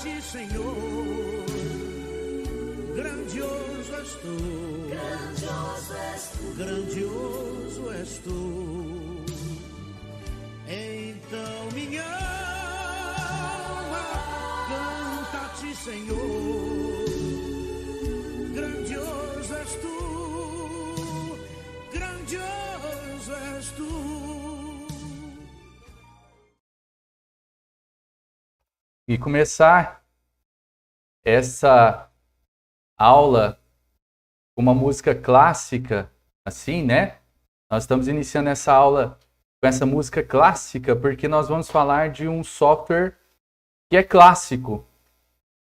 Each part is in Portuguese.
ti, Senhor. Grandioso és tu. Grandioso és tu. Grandioso és tu. Então minha alma canta a ti, Senhor. Grandioso és tu. Grandioso és tu. E começar essa aula com uma música clássica, assim, né? Nós estamos iniciando essa aula com essa música clássica porque nós vamos falar de um software que é clássico.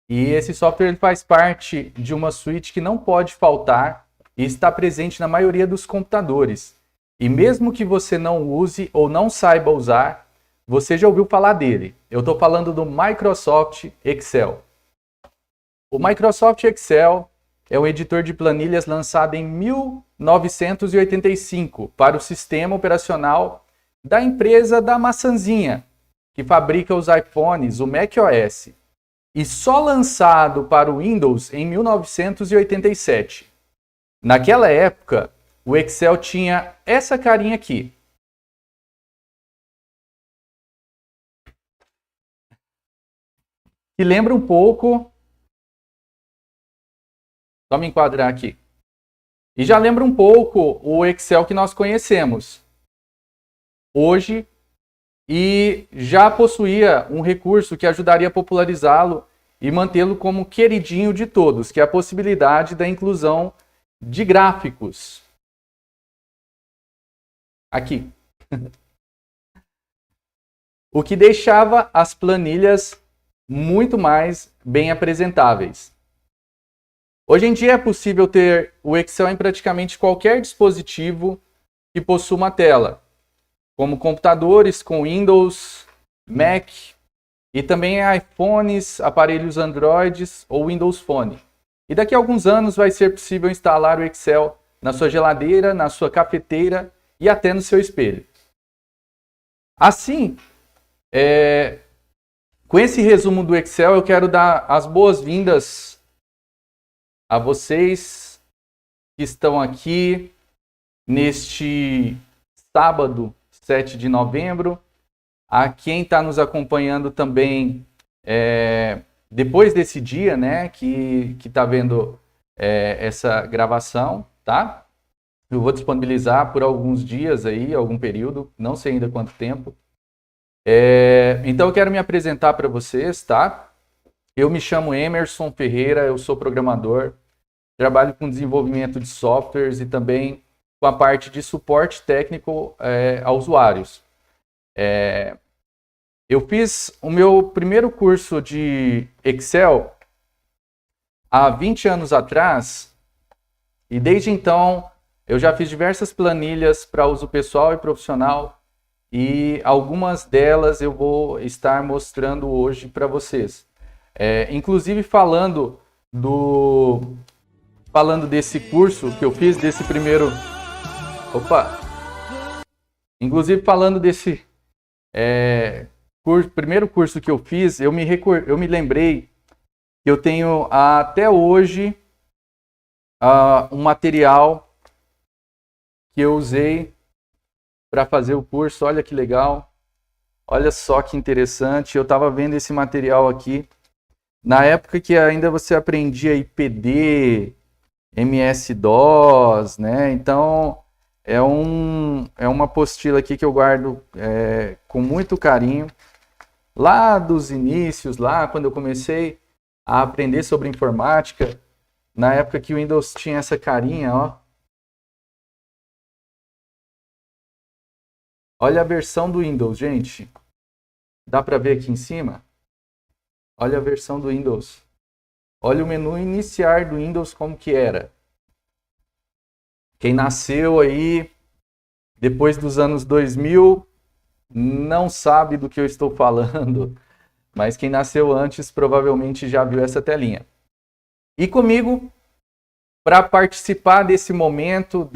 E esse software ele faz parte de uma suite que não pode faltar e está presente na maioria dos computadores. E mesmo que você não use ou não saiba usar, você já ouviu falar dele. Eu estou falando do Microsoft Excel. O Microsoft Excel é um editor de planilhas lançado em 1985 para o sistema operacional da empresa da maçãzinha, que fabrica os iPhones, o macOS, e só lançado para o Windows em 1987. Naquela época, o Excel tinha essa carinha aqui. Que lembra um pouco... Só me enquadrar aqui. E já lembra um pouco o Excel que nós conhecemos hoje e já possuía um recurso que ajudaria a popularizá-lo e mantê-lo como queridinho de todos, que é a possibilidade da inclusão de gráficos. Aqui. O que deixava as planilhas muito mais bem apresentáveis. Hoje em dia é possível ter o Excel em praticamente qualquer dispositivo que possua uma tela, como computadores com Windows, Mac e também iPhones, aparelhos Androids ou Windows Phone. E daqui a alguns anos vai ser possível instalar o Excel na sua geladeira, na sua cafeteira e até no seu espelho. Assim, com esse resumo do Excel, eu quero dar as boas-vindas a vocês que estão aqui neste sábado, 7 de novembro, a quem está nos acompanhando também depois desse dia, né, que está vendo essa gravação, tá? Eu vou disponibilizar por alguns dias aí, algum período, não sei ainda quanto tempo. Então eu quero me apresentar para vocês, tá? Eu me chamo Emerson Ferreira, eu sou programador, trabalho com desenvolvimento de softwares e também com a parte de suporte técnico a usuários. Eu fiz o meu primeiro curso de Excel há 20 anos atrás e desde então eu já fiz diversas planilhas para uso pessoal e profissional e algumas delas eu vou estar mostrando hoje para vocês. Inclusive falando desse curso que eu fiz, desse primeiro... Opa! Inclusive falando desse primeiro curso que eu fiz, eu me lembrei que eu tenho até hoje um material que eu usei para fazer o curso. Olha que legal, olha só que interessante. Eu estava vendo esse material aqui na época que ainda você aprendia IPD, MS-DOS, né? Então é uma apostila aqui que eu guardo com muito carinho. Lá dos inícios, lá quando eu comecei a aprender sobre informática, na época que o Windows tinha essa carinha, ó. Olha a versão do Windows, gente. Dá para ver aqui em cima? Olha a versão do Windows. Olha o menu iniciar do Windows como que era. Quem nasceu aí depois dos anos 2000 não sabe do que eu estou falando, mas quem nasceu antes provavelmente já viu essa telinha. E comigo, para participar desse momento,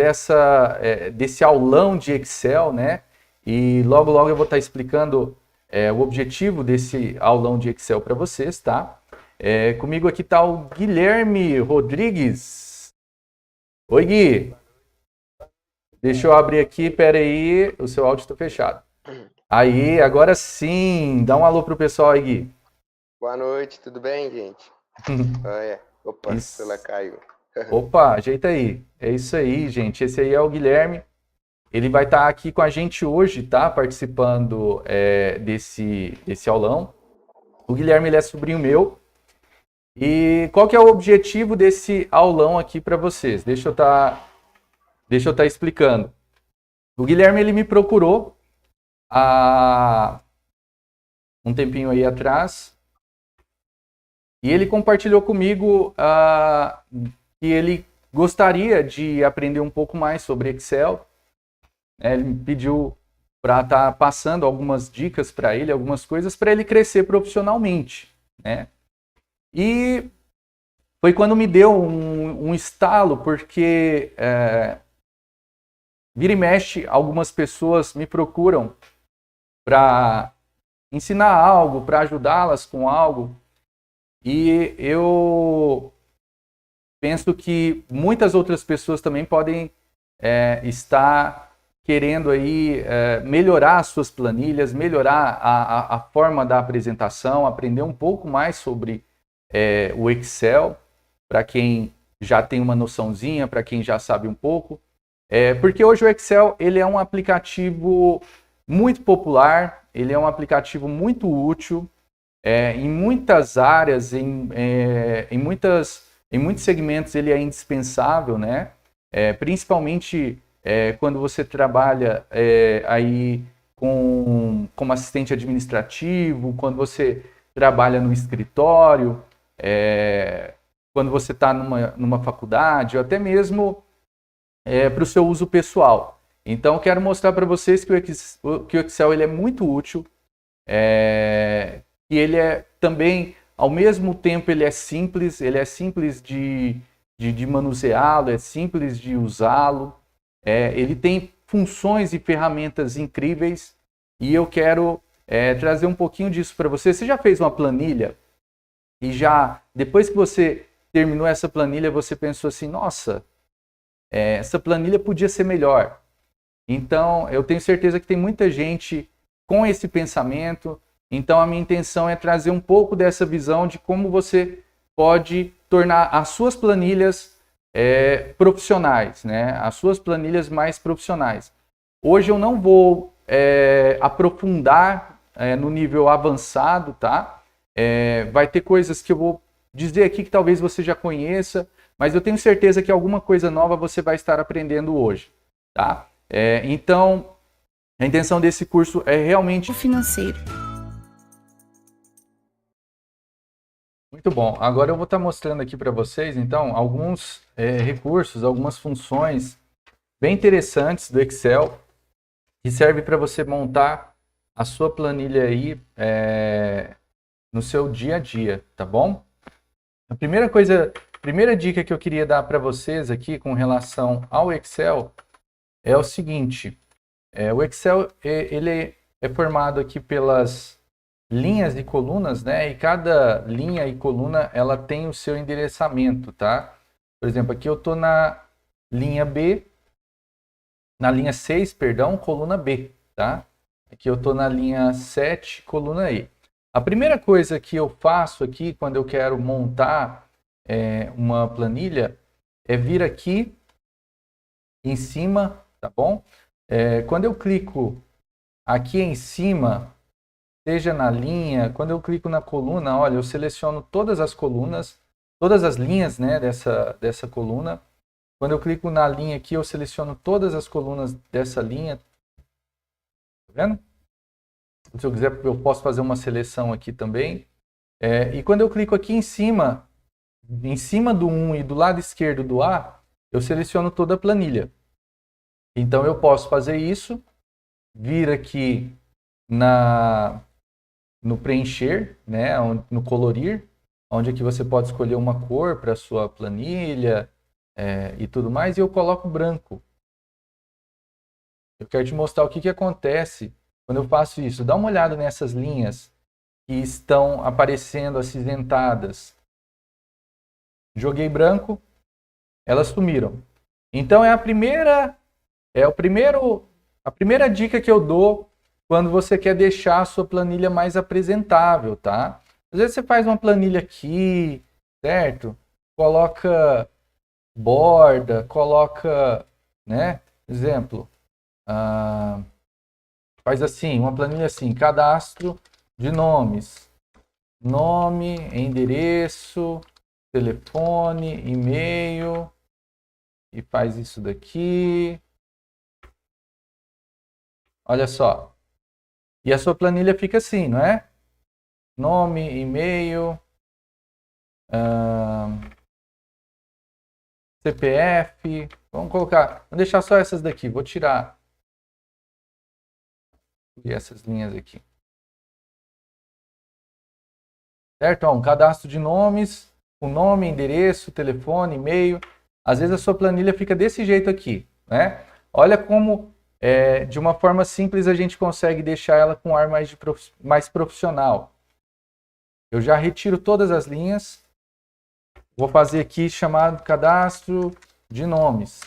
desse aulão de Excel, né? E logo eu vou estar explicando o objetivo desse aulão de Excel para vocês, tá? Comigo aqui está o Guilherme Rodrigues. Oi, Gui. Deixa eu abrir aqui, pera aí, o seu áudio está fechado. Aí, agora sim, dá um alô pro pessoal aí, Gui. Boa noite, tudo bem, gente? Olha, opa, o celular caiu. Opa, ajeita aí. É isso aí, gente. Esse aí é o Guilherme. Ele vai estar aqui com a gente hoje, tá? Participando desse aulão. O Guilherme, ele é sobrinho meu. E qual que é o objetivo desse aulão aqui para vocês? Deixa eu estar explicando. O Guilherme, ele me procurou há um tempinho aí atrás. E ele compartilhou comigo que ele gostaria de aprender um pouco mais sobre Excel. Ele me pediu para estar passando algumas dicas para ele, algumas coisas para ele crescer profissionalmente, né? E foi quando me deu um estalo, porque vira e mexe, algumas pessoas me procuram para ensinar algo, para ajudá-las com algo. E eu penso que muitas outras pessoas também podem estar querendo aí melhorar as suas planilhas, melhorar a forma da apresentação, aprender um pouco mais sobre o Excel, para quem já tem uma noçãozinha, para quem já sabe um pouco. Porque hoje o Excel ele é um aplicativo muito popular, ele é um aplicativo muito útil, em muitas áreas, em muitos segmentos ele é indispensável, né? Principalmente quando você trabalha aí como assistente administrativo, quando você trabalha no escritório, quando você está numa faculdade, ou até mesmo para o seu uso pessoal. Então, eu quero mostrar para vocês que o Excel ele é muito útil, e ele é também, ao mesmo tempo, ele é simples de manuseá-lo, é simples de usá-lo, ele tem funções e ferramentas incríveis, e eu quero trazer um pouquinho disso para você. Você já fez uma planilha e depois que você terminou essa planilha, você pensou assim, nossa, essa planilha podia ser melhor. Então, eu tenho certeza que tem muita gente com esse pensamento. Então, a minha intenção é trazer um pouco dessa visão de como você pode tornar as suas planilhas profissionais, né? As suas planilhas mais profissionais. Hoje eu não vou aprofundar no nível avançado, tá? Vai ter coisas que eu vou dizer aqui que talvez você já conheça, mas eu tenho certeza que alguma coisa nova você vai estar aprendendo hoje, tá? Então, a intenção desse curso é realmente... O financeiro. Muito bom. Agora eu vou estar mostrando aqui para vocês, então, alguns recursos, algumas funções bem interessantes do Excel que serve para você montar a sua planilha aí no seu dia a dia, tá bom? A primeira dica que eu queria dar para vocês aqui com relação ao Excel é o seguinte: o Excel ele é formado aqui pelas linhas e colunas, né? E cada linha e coluna ela tem o seu endereçamento, tá? Por exemplo, aqui eu estou na linha B, na linha 6, perdão, coluna B, tá? Aqui eu estou na linha 7, coluna E. A primeira coisa que eu faço aqui quando eu quero montar uma planilha é vir aqui em cima, tá bom? Quando eu clico aqui em cima, seja na linha, quando eu clico na coluna, olha, eu seleciono todas as colunas, todas as linhas, né, dessa coluna. Quando eu clico na linha aqui, eu seleciono todas as colunas dessa linha. Tá vendo? Se eu quiser, eu posso fazer uma seleção aqui também. E quando eu clico aqui em cima do 1 e do lado esquerdo do A, eu seleciono toda a planilha. Então eu posso fazer isso, vir aqui no preencher, né, no colorir, onde aqui você pode escolher uma cor para a sua planilha e tudo mais, e eu coloco branco. Eu quero te mostrar o que acontece quando eu faço isso, dá uma olhada nessas linhas que estão aparecendo acinzentadas. Joguei branco, elas sumiram. Então a primeira dica que eu dou quando você quer deixar a sua planilha mais apresentável, tá? Às vezes você faz uma planilha aqui, certo? Coloca borda, coloca, né? Exemplo, faz assim, uma planilha assim, cadastro de nomes. Nome, endereço, telefone, e-mail, e faz isso daqui. Olha só. E a sua planilha fica assim, não é? Nome, e-mail, CPF. Vamos deixar só essas daqui. Vou tirar essas linhas aqui. Certo? Ó, um cadastro de nomes, o nome, endereço, telefone, e-mail. Às vezes a sua planilha fica desse jeito aqui, né? Olha como, de uma forma simples, a gente consegue deixar ela com um ar mais profissional. Eu já retiro todas as linhas. Vou fazer aqui chamado cadastro de nomes.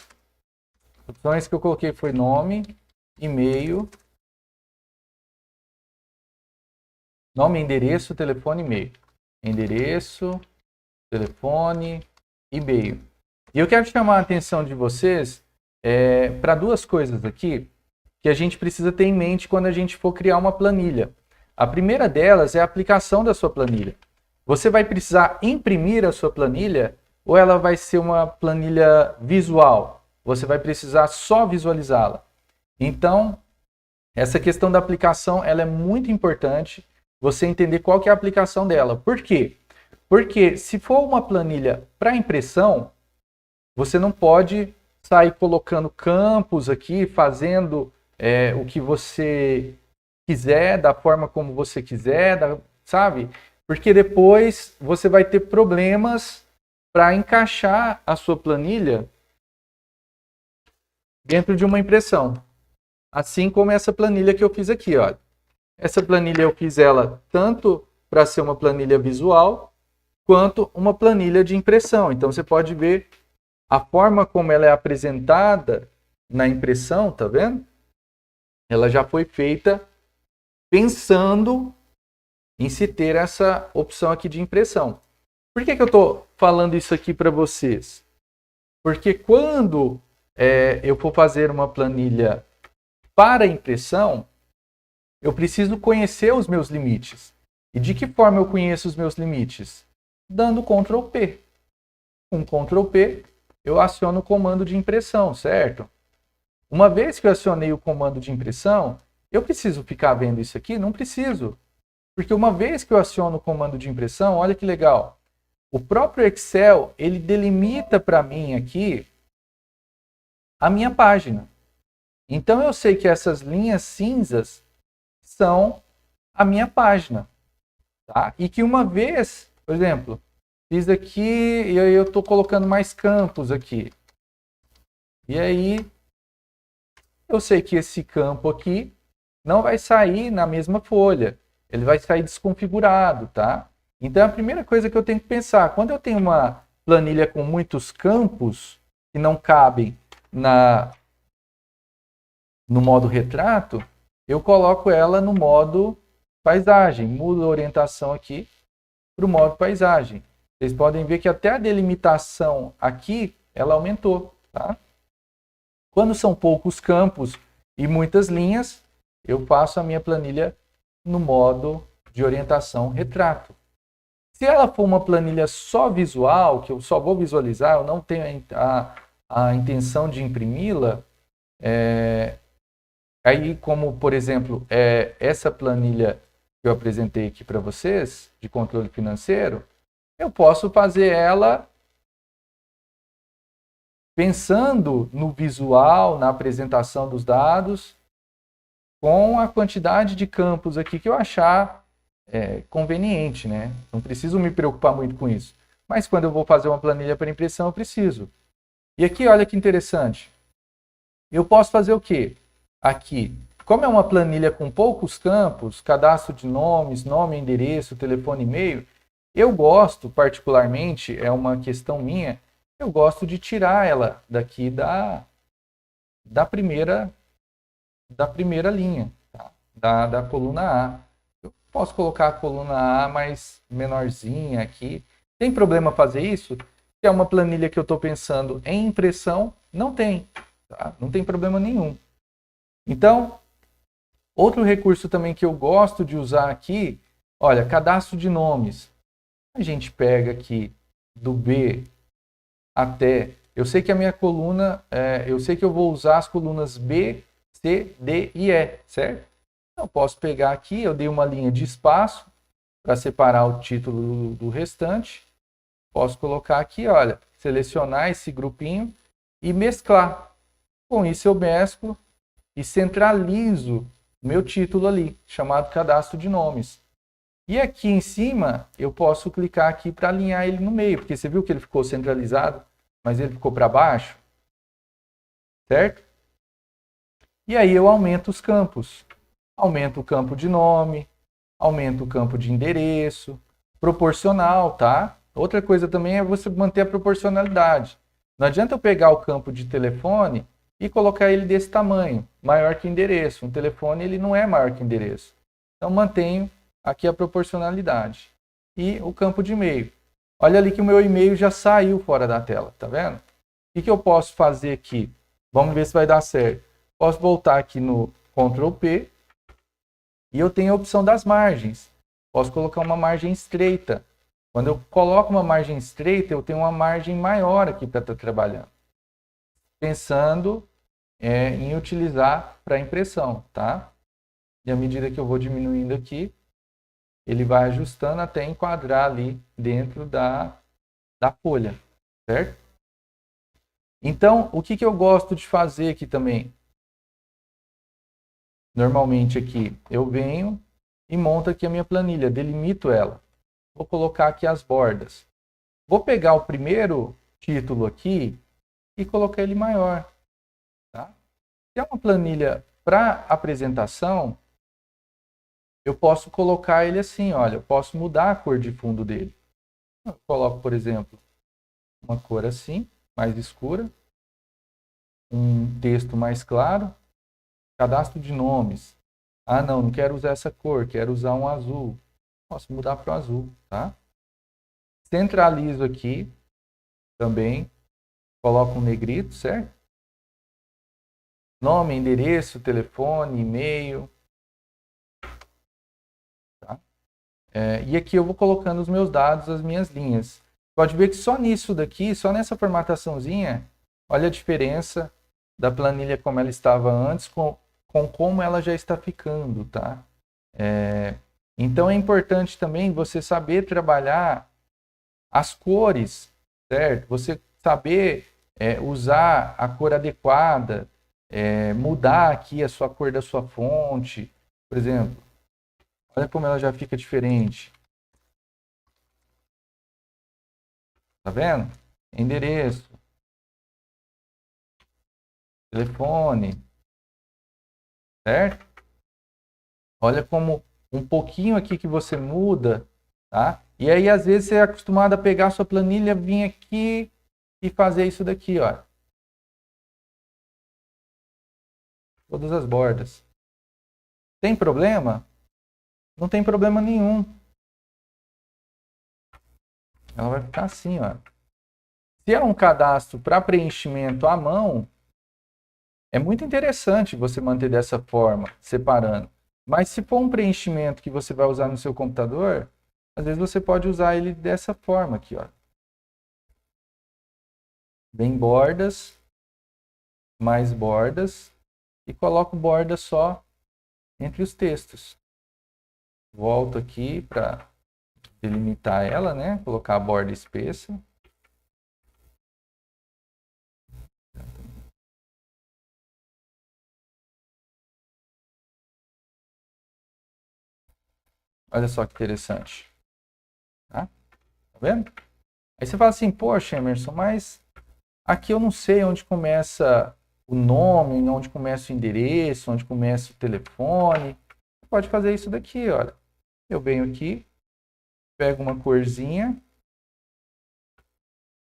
As opções que eu coloquei foi nome, e-mail, nome, endereço, telefone, e-mail. Endereço, telefone, e-mail. E eu quero chamar a atenção de vocês para duas coisas aqui que a gente precisa ter em mente quando a gente for criar uma planilha. A primeira delas é a aplicação da sua planilha. Você vai precisar imprimir a sua planilha ou ela vai ser uma planilha visual? Você vai precisar só visualizá-la. Então, essa questão da aplicação ela é muito importante, você entender qual que é a aplicação dela. Por quê? Porque se for uma planilha para impressão, você não pode sair colocando campos aqui, fazendo o que você quiser, da forma como você quiser, sabe? Porque depois você vai ter problemas para encaixar a sua planilha dentro de uma impressão. Assim como essa planilha que eu fiz aqui, olha. Essa planilha eu fiz ela tanto para ser uma planilha visual, quanto uma planilha de impressão. Então você pode ver a forma como ela é apresentada na impressão, tá vendo? Ela já foi feita pensando em se ter essa opção aqui de impressão. Por que eu estou falando isso aqui para vocês? Porque quando eu for fazer uma planilha para impressão, eu preciso conhecer os meus limites. E de que forma eu conheço os meus limites? Dando Ctrl P. Com Ctrl P, eu aciono o comando de impressão, certo? Uma vez que eu acionei o comando de impressão, eu preciso ficar vendo isso aqui? Não preciso. Porque uma vez que eu aciono o comando de impressão, olha que legal. O próprio Excel, ele delimita para mim aqui a minha página. Então eu sei que essas linhas cinzas são a minha página. Tá? E que uma vez, por exemplo, fiz aqui e aí eu estou colocando mais campos aqui. E aí eu sei que esse campo aqui não vai sair na mesma folha. Ele vai sair desconfigurado, tá? Então a primeira coisa que eu tenho que pensar, quando eu tenho uma planilha com muitos campos que não cabem no modo retrato, eu coloco ela no modo paisagem. Mudo a orientação aqui para o modo paisagem. Vocês podem ver que até a delimitação aqui, ela aumentou, tá? Quando são poucos campos e muitas linhas, eu faço a minha planilha no modo de orientação retrato. Se ela for uma planilha só visual, que eu só vou visualizar, eu não tenho a intenção de imprimi-la, aí como, por exemplo, essa planilha que eu apresentei aqui para vocês, de controle financeiro, eu posso fazer ela pensando no visual, na apresentação dos dados, com a quantidade de campos aqui que eu achar conveniente, né? Não preciso me preocupar muito com isso. Mas quando eu vou fazer uma planilha para impressão, eu preciso. E aqui, olha que interessante. Eu posso fazer o quê? Aqui, como é uma planilha com poucos campos, cadastro de nomes, nome, endereço, telefone, e-mail, eu gosto, particularmente, é uma questão minha, eu gosto de tirar ela daqui da primeira linha, tá? da coluna A. Eu posso colocar a coluna A mais menorzinha aqui. Tem problema fazer isso? Se é uma planilha que eu estou pensando em impressão, não tem. Tá? Não tem problema nenhum. Então, outro recurso também que eu gosto de usar aqui, olha, cadastro de nomes. A gente pega aqui do B até... Eu sei que a minha coluna, eu sei que eu vou usar as colunas B, C, D e E, certo? Eu posso pegar aqui, eu dei uma linha de espaço para separar o título do restante. Posso colocar aqui, olha, selecionar esse grupinho e mesclar. Com isso eu mesclo e centralizo meu título ali, chamado cadastro de nomes. E aqui em cima, eu posso clicar aqui para alinhar ele no meio, porque você viu que ele ficou centralizado, mas ele ficou para baixo, certo? E aí eu aumento os campos. Aumento o campo de nome, aumento o campo de endereço, proporcional, tá? Outra coisa também é você manter a proporcionalidade. Não adianta eu pegar o campo de telefone e colocar ele desse tamanho, maior que endereço. Um telefone ele não é maior que endereço. Então mantenho aqui a proporcionalidade. E o campo de e-mail. Olha ali que o meu e-mail já saiu fora da tela, tá vendo? O que eu posso fazer aqui? Vamos ver se vai dar certo. Posso voltar aqui no Ctrl P e eu tenho a opção das margens. Posso colocar uma margem estreita. Quando eu coloco uma margem estreita, eu tenho uma margem maior aqui para estar trabalhando. Pensando em utilizar para impressão, tá? E à medida que eu vou diminuindo aqui, ele vai ajustando até enquadrar ali dentro da folha, certo? Então, o que eu gosto de fazer aqui também? Normalmente aqui eu venho e monto aqui a minha planilha, delimito ela. Vou colocar aqui as bordas. Vou pegar o primeiro título aqui e colocar ele maior. Tá? Se é uma planilha para apresentação, eu posso colocar ele assim, olha, eu posso mudar a cor de fundo dele. Eu coloco, por exemplo, uma cor assim, mais escura, um texto mais claro, cadastro de nomes. Ah, não quero usar essa cor, quero usar um azul. Posso mudar para o azul, tá? Centralizo aqui também, coloco um negrito, certo? Nome, endereço, telefone, e-mail. Tá? E aqui eu vou colocando os meus dados, as minhas linhas. Pode ver que só nisso daqui, só nessa formataçãozinha, olha a diferença da planilha como ela estava antes com como ela já está ficando, tá? Então é importante também você saber trabalhar as cores, certo? Você saber usar a cor adequada, mudar aqui a sua cor da sua fonte. Por exemplo, olha como ela já fica diferente. Tá vendo? Endereço, telefone, certo? Olha como um pouquinho aqui que você muda, tá? E aí, às vezes, você é acostumado a pegar a sua planilha, vir aqui e fazer isso daqui, ó. Todas as bordas. Tem problema? Não tem problema nenhum. Ela vai ficar assim, ó. Se é um cadastro para preenchimento à mão, é muito interessante você manter dessa forma, separando. Mas se for um preenchimento que você vai usar no seu computador, às vezes você pode usar ele dessa forma aqui, ó. Vem bordas, mais bordas, e coloco borda só entre os textos. Volto aqui para delimitar ela, né? Colocar a borda espessa. Olha só que interessante. Tá vendo? Aí você fala assim, poxa, Emerson, mas aqui eu não sei onde começa o nome, onde começa o endereço, onde começa o telefone. Você pode fazer isso daqui, olha. Eu venho aqui, pego uma corzinha.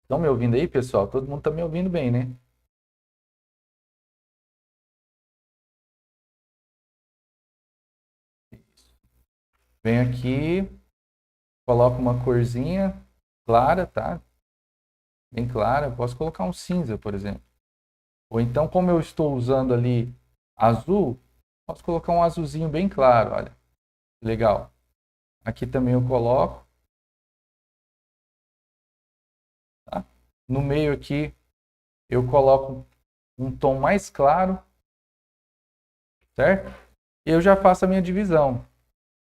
Estão me ouvindo aí, pessoal? Todo mundo está me ouvindo bem, né? Venho aqui, coloco uma corzinha clara, tá? Bem clara. Eu posso colocar um cinza, por exemplo. Ou então, como eu estou usando ali azul, posso colocar um azulzinho bem claro, olha. Legal. Aqui também eu coloco. Tá? No meio aqui, eu coloco um tom mais claro, certo? E eu já faço a minha divisão.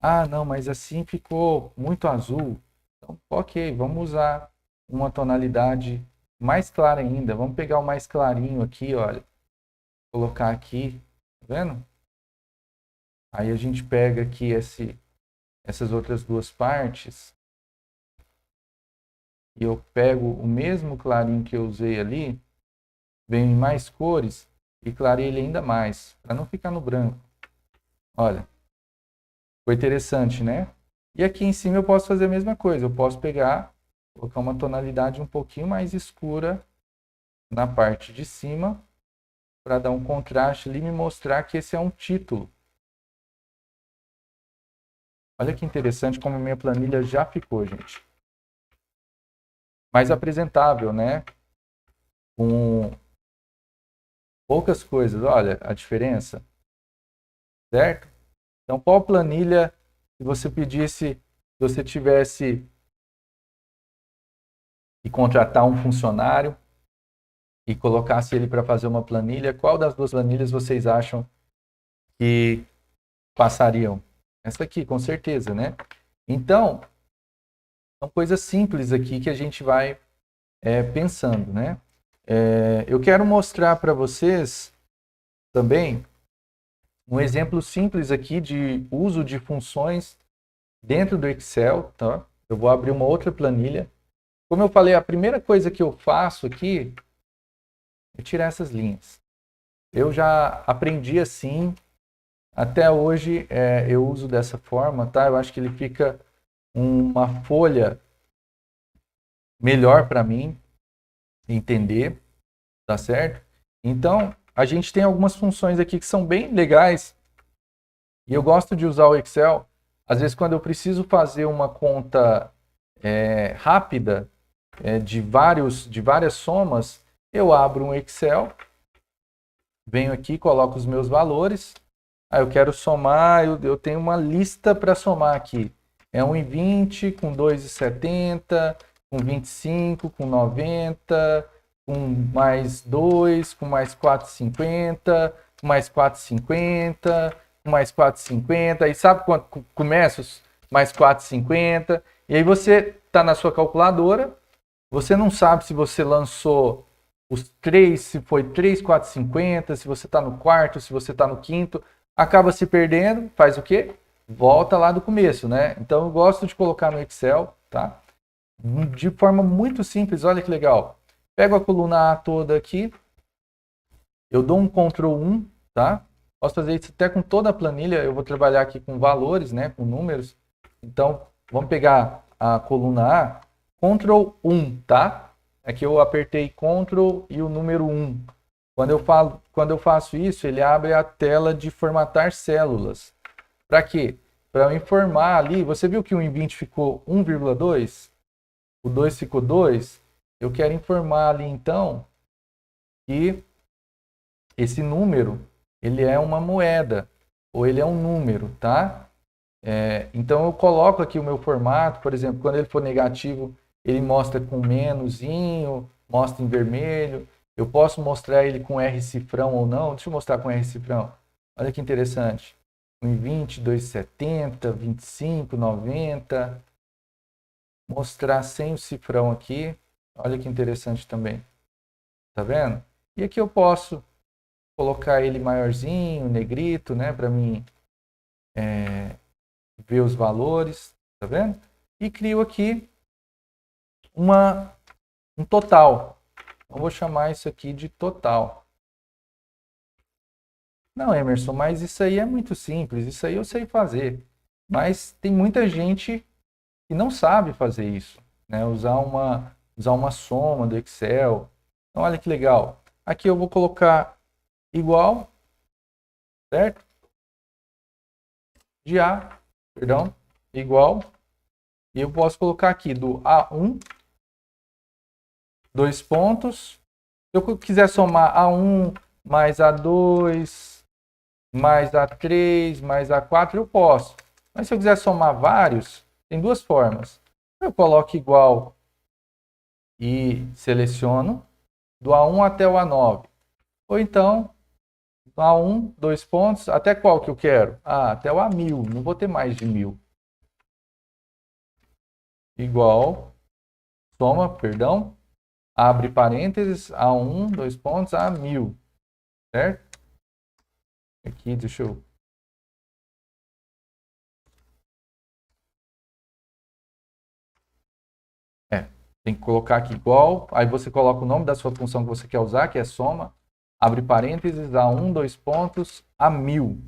Ah, não, mas assim ficou muito azul. Então, ok, vamos usar uma tonalidade mais clara ainda. Vamos pegar o mais clarinho aqui, olha. Colocar aqui, tá vendo? Aí a gente pega aqui essas outras duas partes e eu pego o mesmo clarinho que eu usei ali, venho em mais cores e clareio ele ainda mais, para não ficar no branco. Olha, foi interessante, né? E aqui em cima eu posso fazer a mesma coisa, eu posso pegar, colocar uma tonalidade um pouquinho mais escura na parte de cima, para dar um contraste ali e me mostrar que esse é um título. Olha que interessante como a minha planilha já ficou, gente. Mais apresentável, né? Com poucas coisas. Olha a diferença. Certo? Então, qual planilha, se você pedisse, se você tivesse que contratar um funcionário e colocasse ele para fazer uma planilha, qual das duas planilhas vocês acham que passariam? Essa aqui, com certeza, né? Então, são coisas simples aqui que a gente vai pensando, né? Eu quero mostrar para vocês também um exemplo simples aqui de uso de funções dentro do Excel, tá? Eu vou abrir uma outra planilha. Como eu falei, a primeira coisa que eu faço aqui é tirar essas linhas. Eu já aprendi assim, até hoje eu uso dessa forma, tá? Eu acho que ele fica uma folha melhor para mim entender, tá certo? Então, a gente tem algumas funções aqui que são bem legais e eu gosto de usar o Excel. Às vezes, quando eu preciso fazer uma conta rápida de várias somas, eu abro um Excel, venho aqui, coloco os meus valores. Aí eu quero somar, eu tenho uma lista para somar aqui. É 1,20 com 2,70, com 25, com 90, com mais 2, com mais 4,50, com mais 4,50, com mais 4,50. E sabe quando começa os mais 4,50? E aí você está na sua calculadora, você não sabe se você lançou os 3, se foi 3, 4,50, se você está no quarto, se você está no quinto, acaba se perdendo, faz o quê? Volta lá do começo, né? Então eu gosto de colocar no Excel, tá? De forma muito simples, olha que legal. Pego a coluna A toda aqui, eu dou um Ctrl 1, tá? Posso fazer isso até com toda a planilha, eu vou trabalhar aqui com valores, né? Com números. Então, vamos pegar a coluna A, Ctrl 1, tá? Aqui eu apertei Ctrl e o número 1. Quando eu faço isso, ele abre a tela de formatar células. Para quê? Para eu informar ali, você viu que o 1,20 ficou 1,2? O 2 ficou 2? Eu quero informar ali então que esse número, ele é uma moeda, ou ele é um número, tá? Então eu coloco aqui o meu formato, por exemplo, quando ele for negativo, ele mostra com menusinho, mostra em vermelho. Eu posso mostrar ele com R cifrão ou não. Deixa eu mostrar com R cifrão. Olha que interessante. 1,20, 2,70, 25, 90. Mostrar sem o cifrão aqui. Olha que interessante também. Tá vendo? E aqui eu posso colocar ele maiorzinho, negrito, né? Para mim ver os valores. Tá vendo? E crio aqui um total. Eu vou chamar isso aqui de total. Não, Emerson, mas isso aí é muito simples, isso aí eu sei fazer. Mas tem muita gente que não sabe fazer isso, né? Usar uma soma do Excel. Então, olha que legal. Aqui eu vou colocar igual, certo? De A, perdão, igual. E eu posso colocar aqui do A1, 2 pontos. Se eu quiser somar A1 mais A2, mais A3, mais A4, eu posso. Mas se eu quiser somar vários, tem duas formas. Eu coloco igual e seleciono do A1 até o A9. Ou então, do A1, 2 pontos, até qual que eu quero? Ah, até o A1000, não vou ter mais de 1000. Igual, soma, perdão, abre parênteses, A1, 2 pontos, A1000, certo? Aqui, deixa eu... Tem que colocar aqui igual, aí você coloca o nome da sua função que você quer usar, que é soma, abre parênteses, A1, 2 pontos, A1000.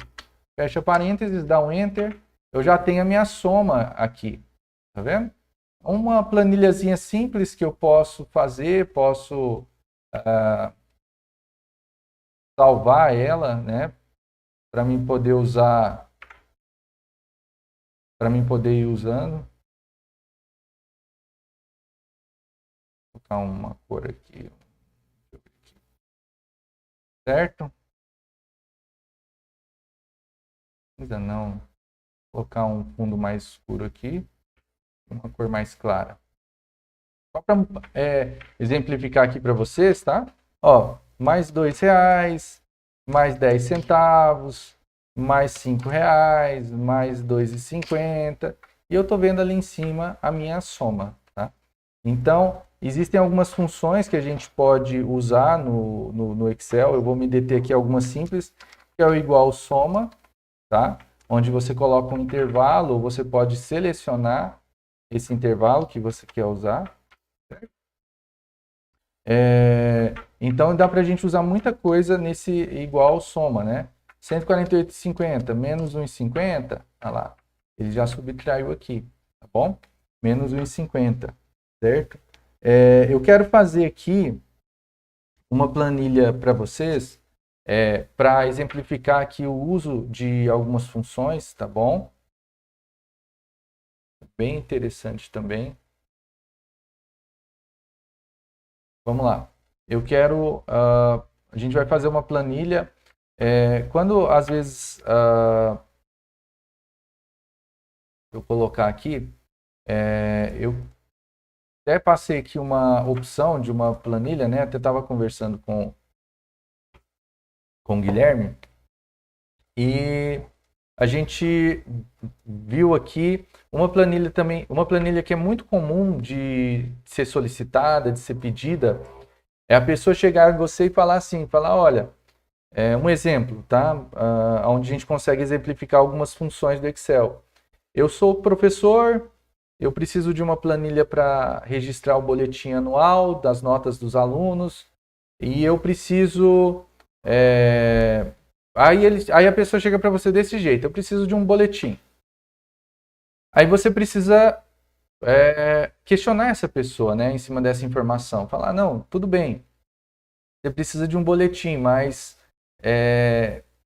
Fecha parênteses, dá um Enter, eu já tenho a minha soma aqui, tá vendo? Uma planilhazinha simples que eu posso fazer, posso salvar ela, né? Para mim poder usar, para mim poder ir usando. Vou colocar uma cor aqui. Certo? Ainda não. Vou colocar um fundo mais escuro aqui. Uma cor mais clara. Só para exemplificar aqui para vocês, tá? Ó, mais R$2, mais 10 centavos, mais R$5, mais R$2,50. E eu estou vendo ali em cima a minha soma, tá? Então, existem algumas funções que a gente pode usar no Excel. Eu vou me deter aqui algumas simples, que é o igual soma, tá? Onde você coloca um intervalo, você pode selecionar esse intervalo que você quer usar. Então dá para a gente usar muita coisa nesse igual soma, né? 148,50 menos 1,50, olha lá, ele já subtraiu aqui, tá bom? Menos 1,50, certo? Eu quero fazer aqui uma planilha para vocês, para exemplificar aqui o uso de algumas funções, tá bom? Bem interessante também. Vamos lá. Eu quero... a gente vai fazer uma planilha. Quando, às vezes, eu colocar aqui, eu até passei aqui uma opção de uma planilha, né? Até estava conversando com o Guilherme. E a gente viu aqui uma planilha também, uma planilha que é muito comum de ser solicitada, de ser pedida, é a pessoa chegar em você e falar assim, olha, um exemplo, tá? Onde a gente consegue exemplificar algumas funções do Excel. Eu sou professor, eu preciso de uma planilha para registrar o boletim anual das notas dos alunos, e eu preciso... Aí a pessoa chega para você desse jeito, eu preciso de um boletim. Aí você precisa questionar essa pessoa, né, em cima dessa informação. Falar, não, tudo bem, você precisa de um boletim, mas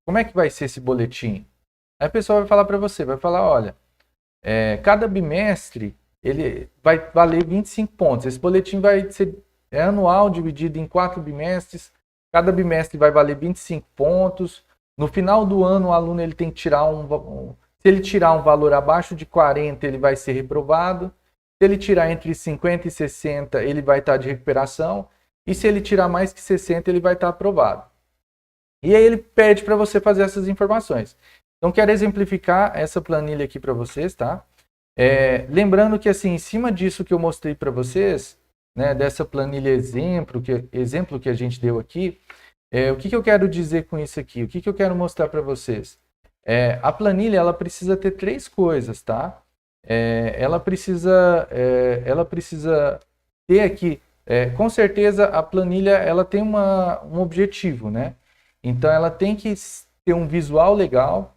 como é que vai ser esse boletim? Aí a pessoa vai falar para você, vai falar, olha, cada bimestre ele vai valer 25 pontos. Esse boletim vai ser anual, dividido em 4 bimestres. Cada bimestre vai valer 25 pontos. No final do ano, o aluno ele tem que tirar se ele tirar um valor abaixo de 40, ele vai ser reprovado. Se ele tirar entre 50 e 60, ele vai estar de recuperação. E se ele tirar mais que 60, ele vai estar aprovado. E aí ele pede para você fazer essas informações. Então, quero exemplificar essa planilha aqui para vocês, tá? Lembrando que, assim, em cima disso que eu mostrei para vocês, né, dessa planilha exemplo que a gente deu aqui, o que eu quero dizer com isso aqui? O que eu quero mostrar para vocês? A planilha, ela precisa ter 3 coisas, tá? Ela precisa ter aqui, com certeza a planilha ela tem um objetivo, né? Então ela tem que ter um visual legal,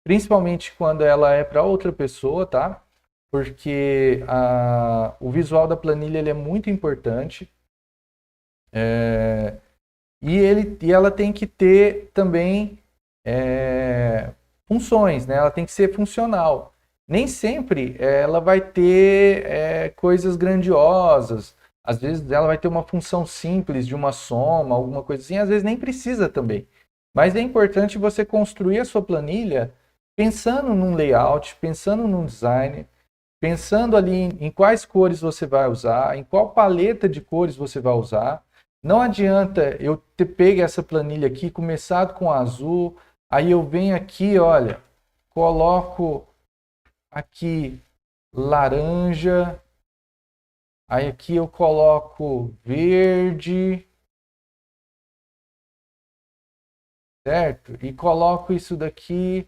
principalmente quando ela é para outra pessoa, tá? Porque o visual da planilha ele é muito importante. E ela tem que ter também funções, né? Ela tem que ser funcional. Nem sempre ela vai ter coisas grandiosas. Às vezes ela vai ter uma função simples de uma soma, alguma coisa assim. Às vezes nem precisa também. Mas é importante você construir a sua planilha pensando num layout, pensando num design, pensando ali em quais cores você vai usar, em qual paleta de cores você vai usar. Não adianta eu ter pego essa planilha aqui, começado com azul, aí eu venho aqui, olha, coloco aqui laranja, aí aqui eu coloco verde, certo? E coloco isso daqui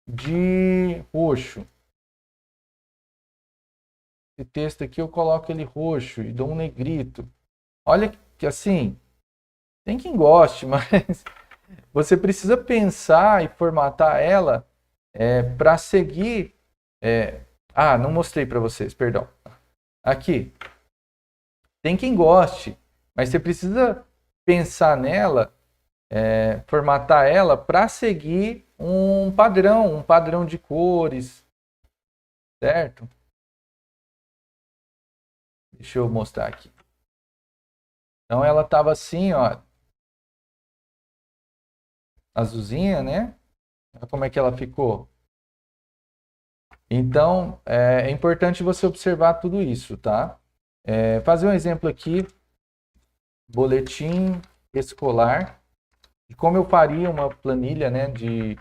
de roxo. Esse texto aqui eu coloco ele roxo e dou um negrito. Olha que assim, tem quem goste, mas você precisa pensar e formatar ela para seguir. Não mostrei para vocês, perdão. Aqui, tem quem goste, mas você precisa pensar nela, formatar ela para seguir um padrão de cores, certo? Deixa eu mostrar aqui. Então ela estava assim, ó, azulzinha, né? Olha como é que ela ficou. Então, é importante você observar tudo isso, tá? Fazer um exemplo aqui, boletim escolar, de como eu faria uma planilha, né, de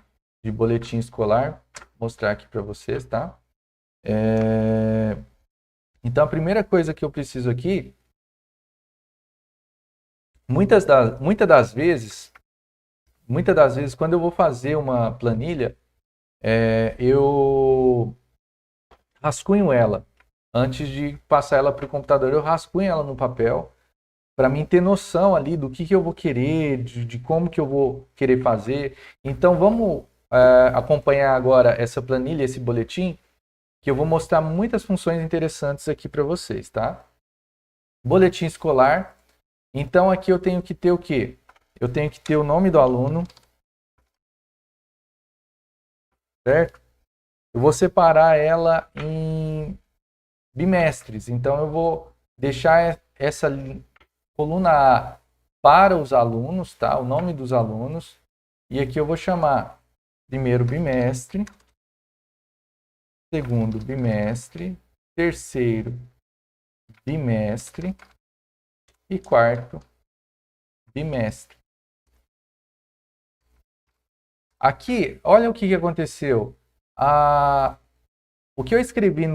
boletim escolar. Vou mostrar aqui para vocês, tá? Então, a primeira coisa que eu preciso aqui, muitas das vezes, quando eu vou fazer uma planilha, eu rascunho ela. Antes de passar ela para o computador, eu rascunho ela no papel, para mim ter noção ali do que eu vou querer, de como que eu vou querer fazer. Então, vamos acompanhar agora essa planilha, esse boletim, que eu vou mostrar muitas funções interessantes aqui para vocês, tá? Boletim escolar. Então, aqui eu tenho que ter o quê? Eu tenho que ter o nome do aluno, certo? Eu vou separar ela em bimestres. Então, eu vou deixar essa coluna A para os alunos, tá? O nome dos alunos. E aqui eu vou chamar primeiro bimestre, segundo bimestre, terceiro bimestre e quarto bimestre. Aqui, olha o que aconteceu. O que eu escrevi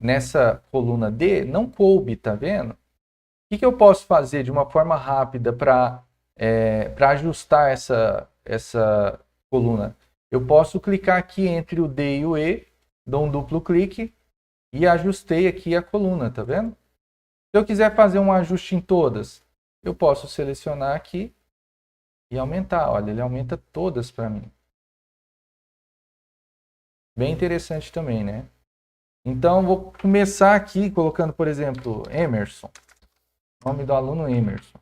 nessa coluna D não coube, tá vendo? O que eu posso fazer de uma forma rápida para ajustar essa coluna? Eu posso clicar aqui entre o D e o E, dou um duplo clique e ajustei aqui a coluna, tá vendo? Se eu quiser fazer um ajuste em todas, eu posso selecionar aqui e aumentar. Olha, ele aumenta todas para mim. Bem interessante também, né? Então, vou começar aqui colocando, por exemplo, Emerson. Nome do aluno Emerson.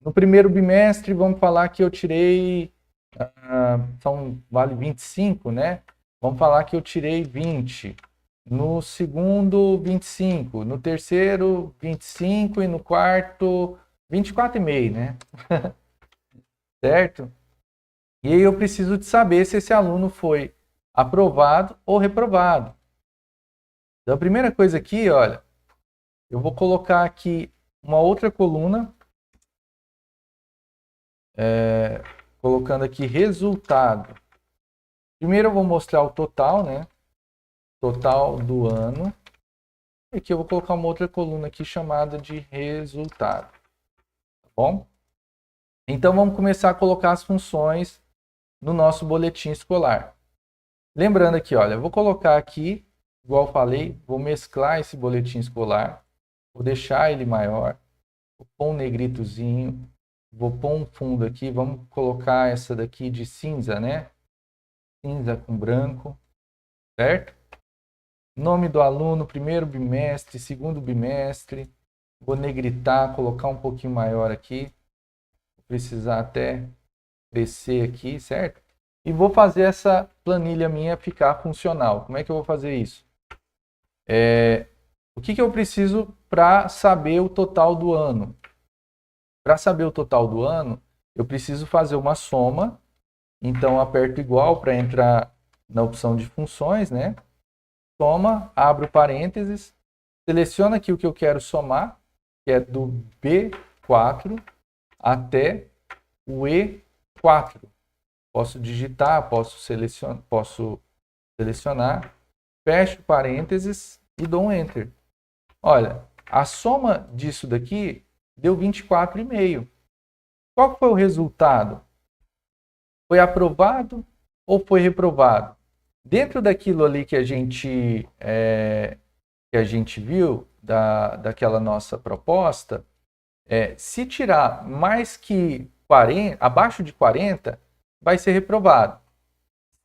No primeiro bimestre, vamos falar que eu tirei, vale 25, né? Vamos falar que eu tirei 20. No segundo, 25. No terceiro, 25. E no quarto, 24,5, né? Certo? E aí eu preciso de saber se esse aluno foi aprovado ou reprovado. Então, a primeira coisa aqui, olha, eu vou colocar aqui uma outra coluna, colocando aqui resultado. Primeiro eu vou mostrar o total, né? Total do ano. E aqui eu vou colocar uma outra coluna aqui chamada de resultado. Tá bom? Então vamos começar a colocar as funções no nosso boletim escolar. Lembrando aqui, olha, eu vou colocar aqui, igual eu falei, vou mesclar esse boletim escolar, vou deixar ele maior, vou pôr um negritozinho, Vou pôr um fundo aqui, vamos colocar essa daqui de cinza, né? Cinza com branco, certo? Nome do aluno, primeiro bimestre, segundo bimestre. Vou negritar, colocar um pouquinho maior aqui. Vou precisar até crescer aqui, certo? E vou fazer essa planilha minha ficar funcional. Como é que eu vou fazer isso? O que eu preciso para saber o total do ano? Para saber o total do ano, eu preciso fazer uma soma. Então, aperto igual para entrar na opção de funções, né? Soma, abro parênteses, seleciono aqui o que eu quero somar, que é do B4 até o E4. Posso digitar, posso selecionar, fecho parênteses e dou um Enter. Olha, a soma disso daqui deu 24,5. Qual foi o resultado? Foi aprovado ou foi reprovado? Dentro daquilo ali que a gente viu, daquela nossa proposta, se tirar mais que 40, abaixo de 40, vai ser reprovado.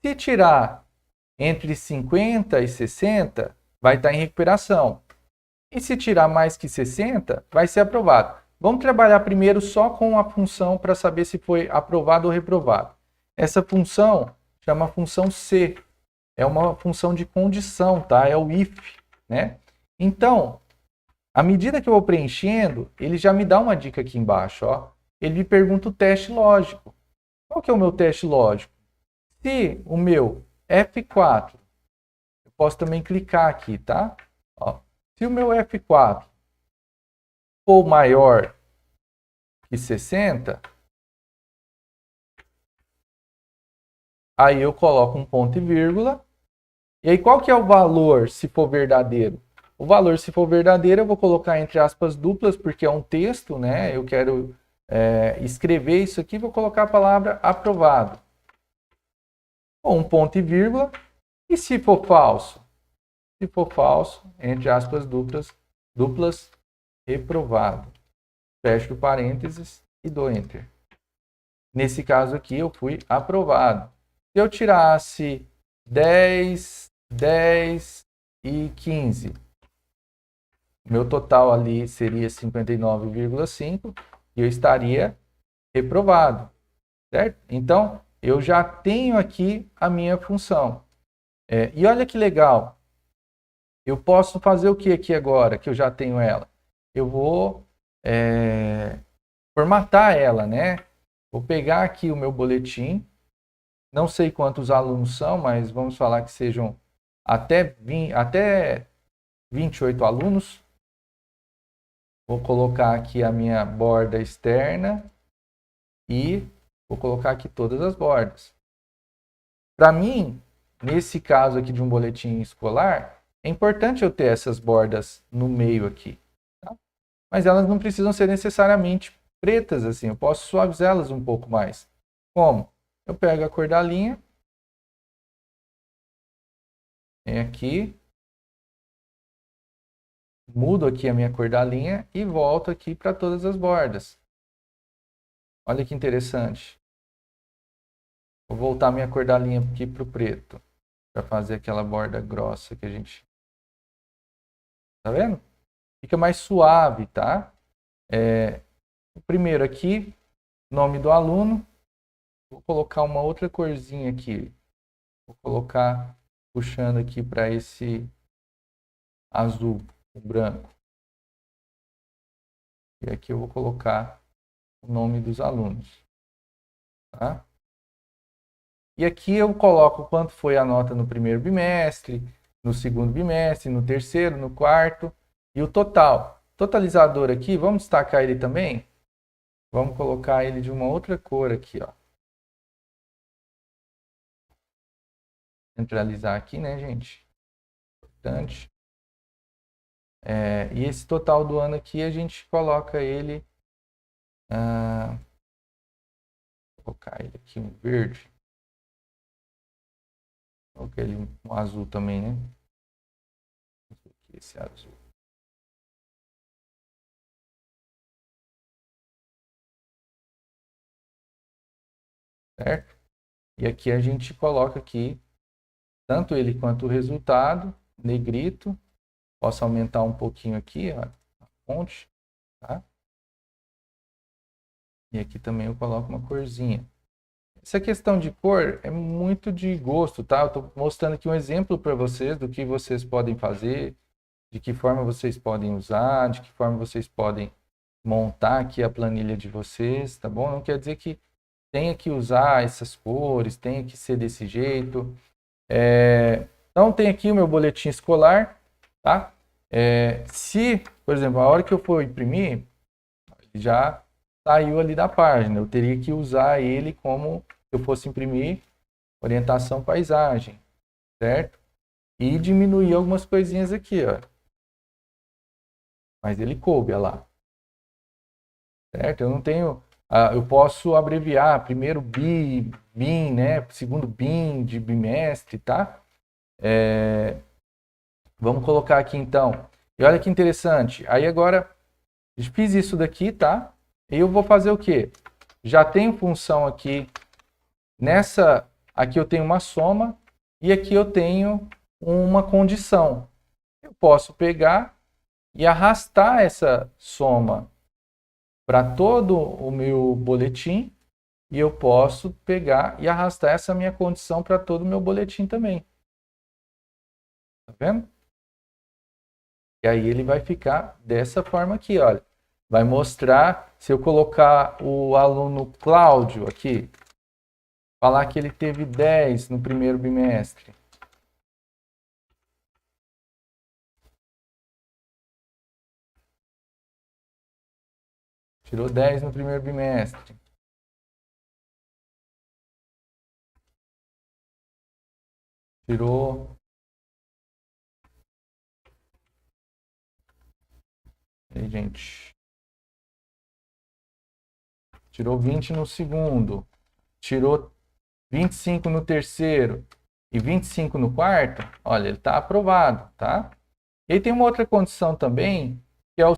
Se tirar entre 50 e 60, vai estar em recuperação. E se tirar mais que 60, vai ser aprovado. Vamos trabalhar primeiro só com a função para saber se foi aprovado ou reprovado. Essa função chama função C. É uma função de condição, tá? É o if, né? Então, à medida que eu vou preenchendo, ele já me dá uma dica aqui embaixo, ó. Ele me pergunta o teste lógico. Qual que é o meu teste lógico? Se o meu F4, eu posso também clicar aqui, tá? Ó, se o meu F4 for maior que 60, aí eu coloco um ponto e vírgula. E aí qual que é o valor se for verdadeiro? O valor se for verdadeiro eu vou colocar entre aspas duplas, porque é um texto, né? Eu quero escrever isso aqui, vou colocar a palavra aprovado. Ou um ponto e vírgula. E se for falso? Se for falso, entre aspas duplas, reprovado. Fecho parênteses e dou Enter. Nesse caso aqui, eu fui aprovado. Se eu tirasse 10, 10 e 15, meu total ali seria 59,5 e eu estaria reprovado, certo? Então, eu já tenho aqui a minha função. E olha que legal. Eu posso fazer o que aqui agora, que eu já tenho ela? Eu vou formatar ela, né? Vou pegar aqui o meu boletim. Não sei quantos alunos são, mas vamos falar que sejam até 28 alunos. Vou colocar aqui a minha borda externa e vou colocar aqui todas as bordas. Para mim, nesse caso aqui de um boletim escolar, é importante eu ter essas bordas no meio aqui. Tá? Mas elas não precisam ser necessariamente pretas assim, eu posso suavizá-las um pouco mais. Como? Eu pego a cor da linha, venho aqui, mudo aqui a minha cor da linha e volto aqui para todas as bordas. Olha que interessante. Vou voltar minha cor da linha aqui para o preto, para fazer aquela borda grossa que a gente... Tá vendo? Fica mais suave, tá? O primeiro aqui, nome do aluno. Vou colocar uma outra corzinha aqui. Vou colocar, puxando aqui para esse azul, o branco. E aqui eu vou colocar o nome dos alunos. Tá? E aqui eu coloco quanto foi a nota no primeiro bimestre, no segundo bimestre, no terceiro, no quarto e o total. Totalizador aqui, vamos destacar ele também? Vamos colocar ele de uma outra cor aqui, ó. Centralizar aqui, né, gente? Importante. E esse total do ano aqui, a gente coloca ele... vou colocar ele aqui um verde. Vou colocar ele um azul também, né? Esse azul. certo? E aqui a gente coloca aqui tanto ele quanto o resultado, negrito. Posso aumentar um pouquinho aqui, ó, a fonte, tá? E aqui também eu coloco uma corzinha. Essa questão de cor é muito de gosto, tá? Eu estou mostrando aqui um exemplo para vocês do que vocês podem fazer, de que forma vocês podem usar, de que forma vocês podem montar aqui a planilha de vocês, tá bom? Não quer dizer que tenha que usar essas cores, tenha que ser desse jeito. Então tem aqui o meu boletim escolar, tá? Se, por exemplo, a hora que eu for imprimir, ele já saiu ali da página. Eu teria que usar ele como se eu fosse imprimir orientação paisagem, certo? E diminuir algumas coisinhas aqui, ó. Mas ele coube, olha lá. Certo? Eu não tenho... eu posso abreviar primeiro BIM, né? Segundo BIM de bimestre, tá? Vamos colocar aqui então. E olha que interessante. Aí agora, fiz isso daqui, tá? E eu vou fazer o quê? Já tenho função aqui. Nessa, aqui eu tenho uma soma e aqui eu tenho uma condição. Eu posso pegar e arrastar essa soma para todo o meu boletim e eu posso pegar e arrastar essa minha condição para todo o meu boletim também. Tá vendo? E aí ele vai ficar dessa forma aqui, olha. Vai mostrar, se eu colocar o aluno Cláudio aqui, falar que ele teve 10 no primeiro bimestre. Tirou 10 no primeiro bimestre. Tirou... Aí, gente. Tirou 20 no segundo. Tirou 25 no terceiro e 25 no quarto. Olha, ele está aprovado, tá? E aí tem uma outra condição também, que é o...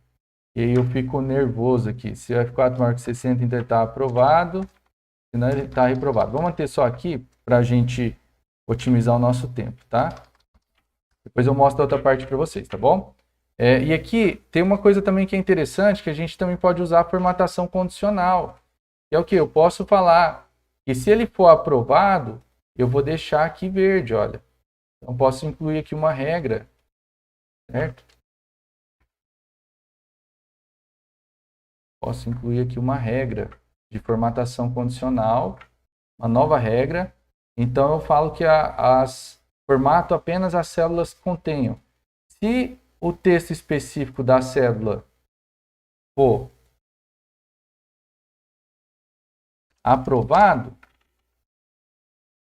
E aí eu fico nervoso aqui. Se o F4 maior que 60, então ele está aprovado. Senão ele está reprovado. Vamos manter só aqui para a gente otimizar o nosso tempo, tá? Depois eu mostro a outra parte para vocês, tá bom? E aqui tem uma coisa também que é interessante, que a gente também pode usar a formatação condicional. Que é o que? Eu posso falar que se ele for aprovado, eu vou deixar aqui verde, olha. Então posso incluir aqui uma regra, certo? Posso incluir aqui uma regra de formatação condicional, uma nova regra. Então eu falo que formato apenas as células que contenham. Se o texto específico da célula for aprovado,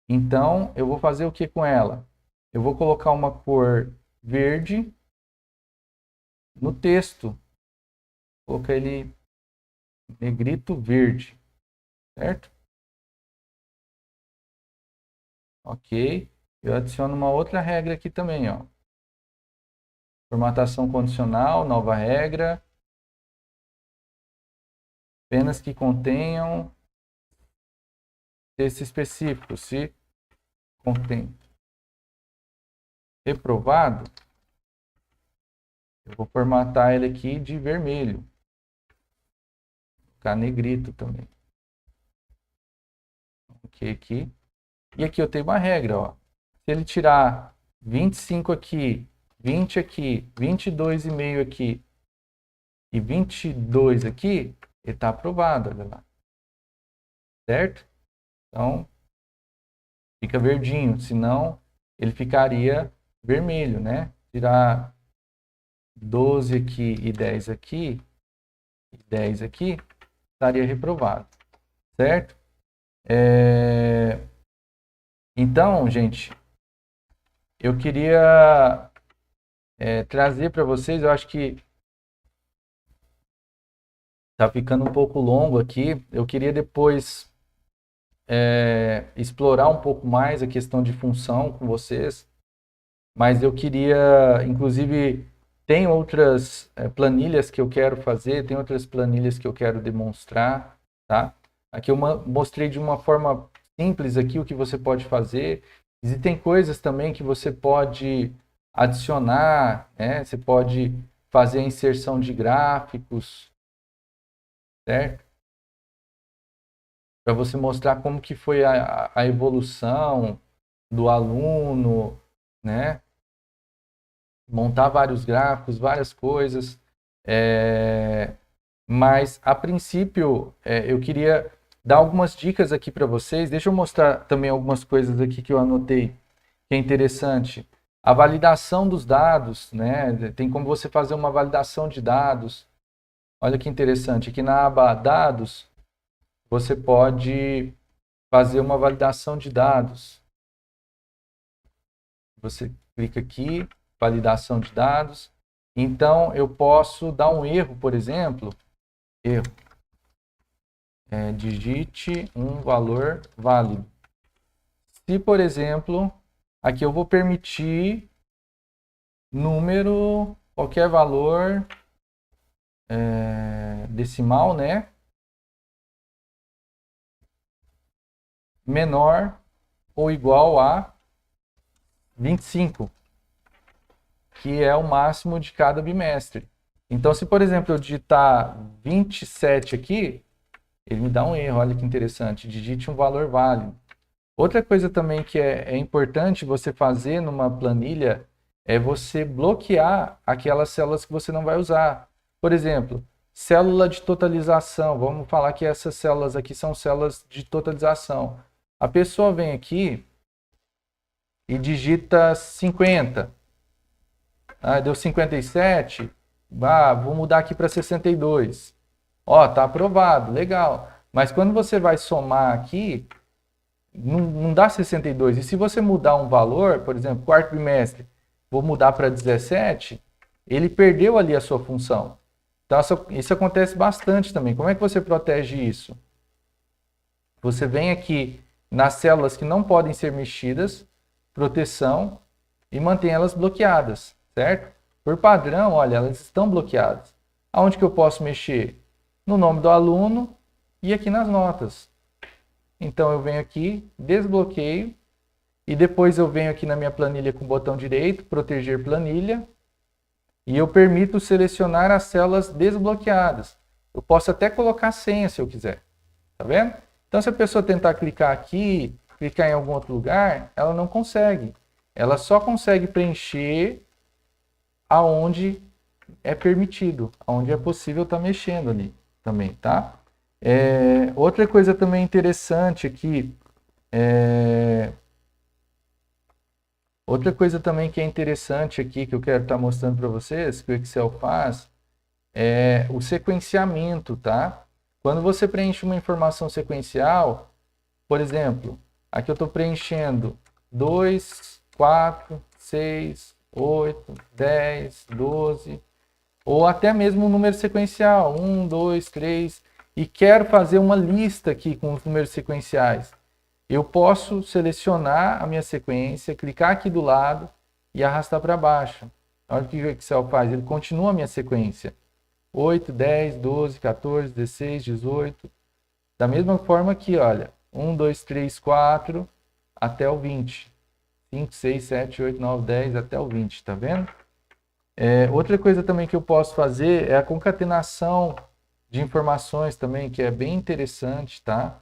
então eu vou fazer o que com ela? Eu vou colocar uma cor verde no texto. Vou colocar ele negrito verde, certo? Ok. Eu adiciono uma outra regra aqui também, ó. Formatação condicional, nova regra. Apenas que contenham texto específico. Se contém reprovado, eu vou formatar ele aqui de vermelho. Vou colocar negrito também. Ok, aqui. E aqui eu tenho uma regra, ó. Se ele tirar 25 aqui, 20 aqui, 22,5 aqui e 22 aqui, ele está aprovado, olha lá. Certo? Então, fica verdinho, senão ele ficaria vermelho, né? Tirar 12 aqui e 10 aqui, e 10 aqui, estaria reprovado, certo? Então, gente, eu queria trazer para vocês, eu acho que tá ficando um pouco longo aqui, eu queria depois explorar um pouco mais a questão de função com vocês, mas eu queria, inclusive, tem outras planilhas que eu quero fazer, tem outras planilhas que eu quero demonstrar, tá? Aqui eu mostrei de uma forma simples aqui o que você pode fazer. Existem coisas também que você pode adicionar, né? Você pode fazer a inserção de gráficos, certo? Para você mostrar como que foi a evolução do aluno, né? Montar vários gráficos, várias coisas. Mas, a princípio, eu queria dar algumas dicas aqui para vocês. Deixa eu mostrar também algumas coisas aqui que eu anotei, que é interessante. A validação dos dados, né? Tem como você fazer uma validação de dados. Olha que interessante. Aqui na aba Dados, você pode fazer uma validação de dados. Você clica aqui, validação de dados. Então, eu posso dar um erro, por exemplo. Erro. Digite um valor válido. Se, por exemplo, aqui eu vou permitir número, qualquer valor decimal, né? Menor ou igual a 25, que é o máximo de cada bimestre. Então, se, por exemplo, eu digitar 27 aqui, ele me dá um erro. Olha que interessante. Digite um valor válido. Outra coisa também que é importante você fazer numa planilha é você bloquear aquelas células que você não vai usar. Por exemplo, célula de totalização. Vamos falar que essas células aqui são células de totalização. A pessoa vem aqui e digita 50. Deu 57. Vou mudar aqui para 62. Ó, tá aprovado, legal. Mas quando você vai somar aqui, não dá 62. E se você mudar um valor, por exemplo, quarto bimestre, vou mudar para 17, ele perdeu ali a sua função. Então, isso acontece bastante também. Como é que você protege isso? Você vem aqui nas células que não podem ser mexidas, proteção, e mantém elas bloqueadas, certo? Por padrão, olha, elas estão bloqueadas. Aonde que eu posso mexer? No nome do aluno e aqui nas notas. Então, eu venho aqui, desbloqueio, e depois eu venho aqui na minha planilha com o botão direito, proteger planilha, e eu permito selecionar as células desbloqueadas. Eu posso até colocar senha se eu quiser, tá vendo? Então, se a pessoa tentar clicar aqui, clicar em algum outro lugar, ela não consegue. Ela só consegue preencher aonde é permitido, aonde é possível estar mexendo ali também, tá? Outra coisa também interessante aqui, outra coisa também que é interessante aqui, que eu quero estar mostrando para vocês, que o Excel faz, é o sequenciamento, tá? Quando você preenche uma informação sequencial, por exemplo, aqui eu estou preenchendo 2, 4, 6, 8, 10, 12, ou até mesmo um número sequencial, 1, 2, 3, e quero fazer uma lista aqui com os números sequenciais. Eu posso selecionar a minha sequência, clicar aqui do lado e arrastar para baixo. Olha o que o Excel faz, ele continua a minha sequência. 8, 10, 12, 14, 16, 18. Da mesma forma aqui, olha. 1, 2, 3, 4, até o 20. 5, 6, 7, 8, 9, 10, até o 20, tá vendo? Outra coisa também que eu posso fazer é a concatenação de informações também, que é bem interessante, tá?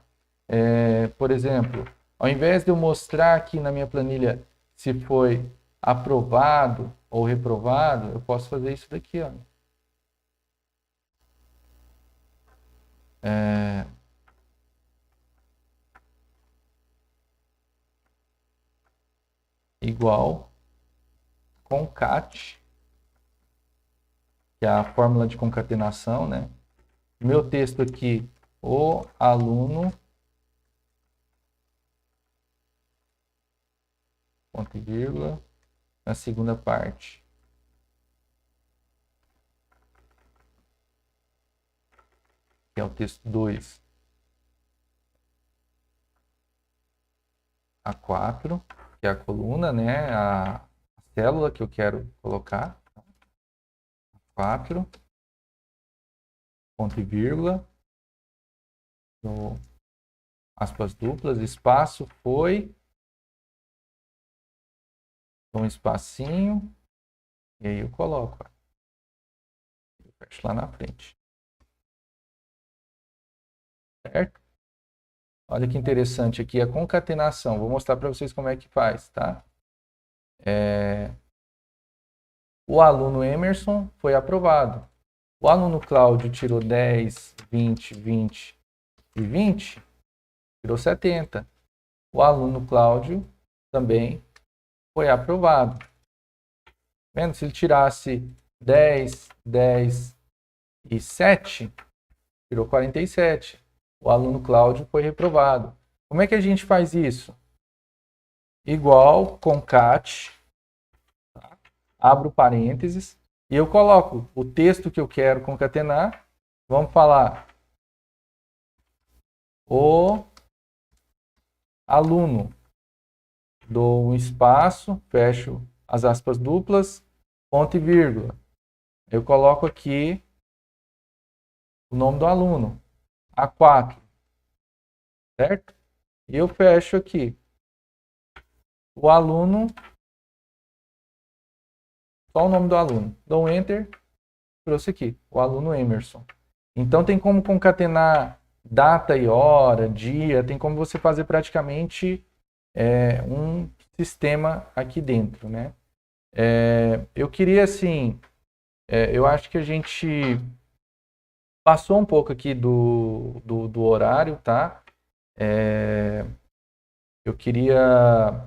Por exemplo, ao invés de eu mostrar aqui na minha planilha se foi aprovado ou reprovado, eu posso fazer isso daqui, ó. Igual concat, que é a fórmula de concatenação, né? Meu texto aqui, o aluno, ponto e vírgula, na segunda parte. Que é o texto 2. A4, que é a coluna, né? A célula que eu quero colocar. 4, ponto e vírgula, no aspas duplas, espaço foi, um espacinho, e aí eu coloco, ó. Eu fecho lá na frente. Certo? Olha que interessante aqui a concatenação. Vou mostrar para vocês como é que faz, tá? O aluno Emerson foi aprovado. O aluno Cláudio tirou 10, 20, 20 e 20, tirou 70. O aluno Cláudio também foi aprovado. Vendo? Se ele tirasse 10, 10 e 7, tirou 47. O aluno Cláudio foi reprovado. Como é que a gente faz isso? Igual, concat, tá? Abro parênteses e eu coloco o texto que eu quero concatenar. Vamos falar o aluno. Dou um espaço, fecho as aspas duplas, ponto e vírgula. Eu coloco aqui o nome do aluno, A4, certo? E eu fecho aqui o aluno, só o nome do aluno. Dou um Enter, trouxe aqui, o aluno Emerson. Então tem como concatenar data e hora, dia, tem como você fazer praticamente um sistema aqui dentro, né? Eu queria, assim, eu acho que a gente passou um pouco aqui do horário, tá? Eu queria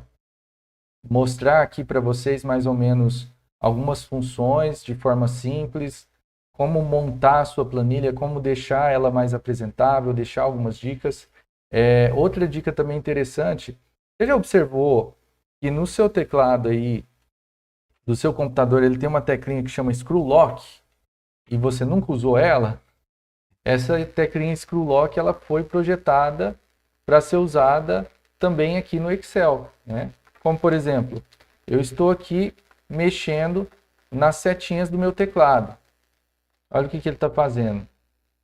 mostrar aqui para vocês mais ou menos algumas funções de forma simples, como montar a sua planilha, como deixar ela mais apresentável, deixar algumas dicas. Outra dica também interessante, você já observou que no seu teclado aí, do seu computador, ele tem uma teclinha que chama Screw Lock e você nunca usou ela? Essa teclinha Screw Lock, ela foi projetada para ser usada também aqui no Excel, né? Como, por exemplo, eu estou aqui mexendo nas setinhas do meu teclado. Olha o que ele está fazendo.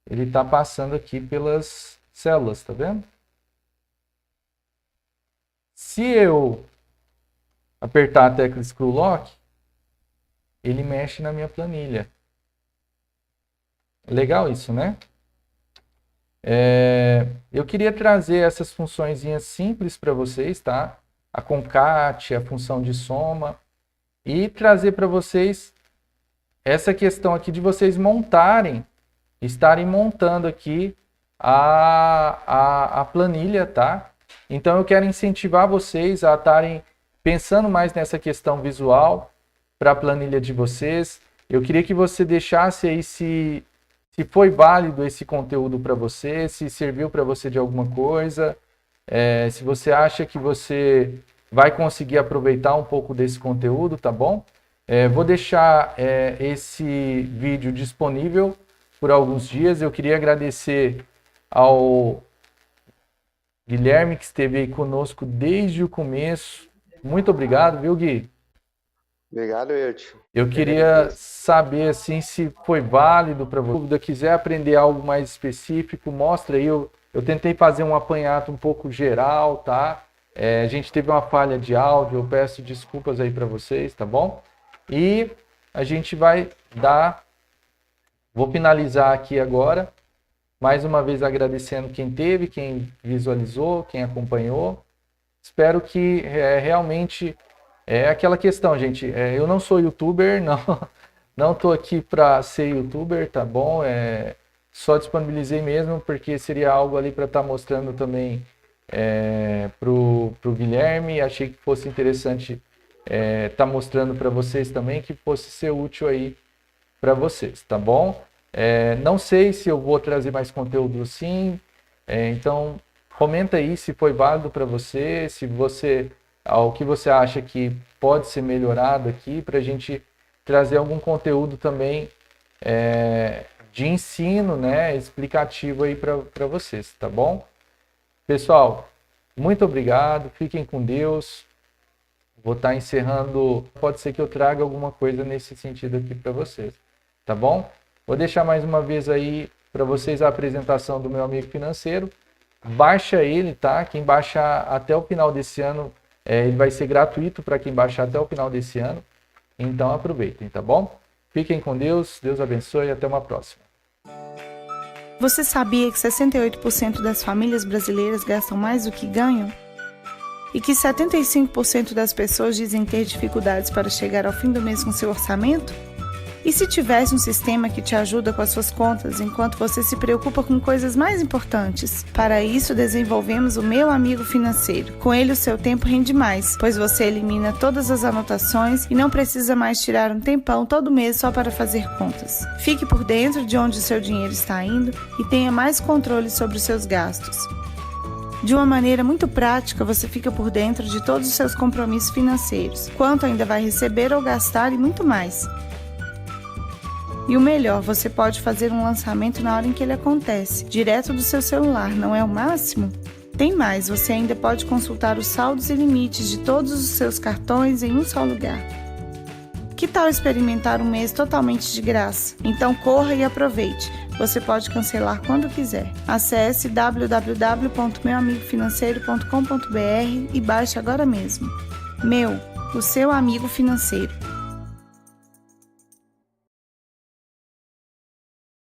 Ele está passando aqui pelas células, tá vendo? Se eu apertar a tecla Screw Lock, ele mexe na minha planilha. Legal isso, né? Eu queria trazer essas funçõezinhas simples para vocês, tá? A concat, a função de soma, e trazer para vocês essa questão aqui de vocês estarem montando aqui a planilha, tá? Então eu quero incentivar vocês a estarem pensando mais nessa questão visual para a planilha de vocês. Eu queria que você deixasse aí se foi válido esse conteúdo para você, se serviu para você de alguma coisa, se você acha que você vai conseguir aproveitar um pouco desse conteúdo, tá bom? Vou deixar esse vídeo disponível por alguns dias. Eu queria agradecer ao Guilherme, que esteve aí conosco desde o começo. Muito obrigado, viu, Gui? Obrigado, Euti. Eu queria saber assim, se foi válido para você. Se quiser aprender algo mais específico, mostra aí. Eu tentei fazer um apanhado um pouco geral, tá? A gente teve uma falha de áudio, eu peço desculpas aí para vocês, tá bom? E a gente vai vou finalizar aqui agora, mais uma vez agradecendo quem teve, quem visualizou, quem acompanhou. Espero que realmente aquela questão, gente. Eu não sou youtuber, não estou aqui para ser youtuber, tá bom? Só disponibilizei mesmo porque seria algo ali para estar mostrando também pro Guilherme. Achei que fosse interessante estar mostrando para vocês também, que fosse ser útil aí para vocês, tá bom? Não sei se eu vou trazer mais conteúdo assim, então comenta aí se foi válido para você, o que você acha que pode ser melhorado aqui, para a gente trazer algum conteúdo também de ensino, né, explicativo aí para vocês, tá bom? Pessoal, muito obrigado, fiquem com Deus. Vou estar encerrando, pode ser que eu traga alguma coisa nesse sentido aqui para vocês, tá bom? Vou deixar mais uma vez aí para vocês a apresentação do meu amigo financeiro, baixa ele, tá? Quem baixar até o final desse ano, ele vai ser gratuito para quem baixar até o final desse ano. Então aproveitem, tá bom? Fiquem com Deus, Deus abençoe e até uma próxima. Você sabia que 68% das famílias brasileiras gastam mais do que ganham? E que 75% das pessoas dizem ter dificuldades para chegar ao fim do mês com seu orçamento? E se tivesse um sistema que te ajuda com as suas contas enquanto você se preocupa com coisas mais importantes? Para isso, desenvolvemos o Meu Amigo Financeiro. Com ele, o seu tempo rende mais, pois você elimina todas as anotações e não precisa mais tirar um tempão todo mês só para fazer contas. Fique por dentro de onde o seu dinheiro está indo e tenha mais controle sobre os seus gastos. De uma maneira muito prática, você fica por dentro de todos os seus compromissos financeiros, quanto ainda vai receber ou gastar e muito mais. E o melhor, você pode fazer um lançamento na hora em que ele acontece, direto do seu celular, não é o máximo? Tem mais, você ainda pode consultar os saldos e limites de todos os seus cartões em um só lugar. Que tal experimentar um mês totalmente de graça? Então corra e aproveite. Você pode cancelar quando quiser. Acesse www.meuamigofinanceiro.com.br e baixe agora mesmo. O seu amigo financeiro.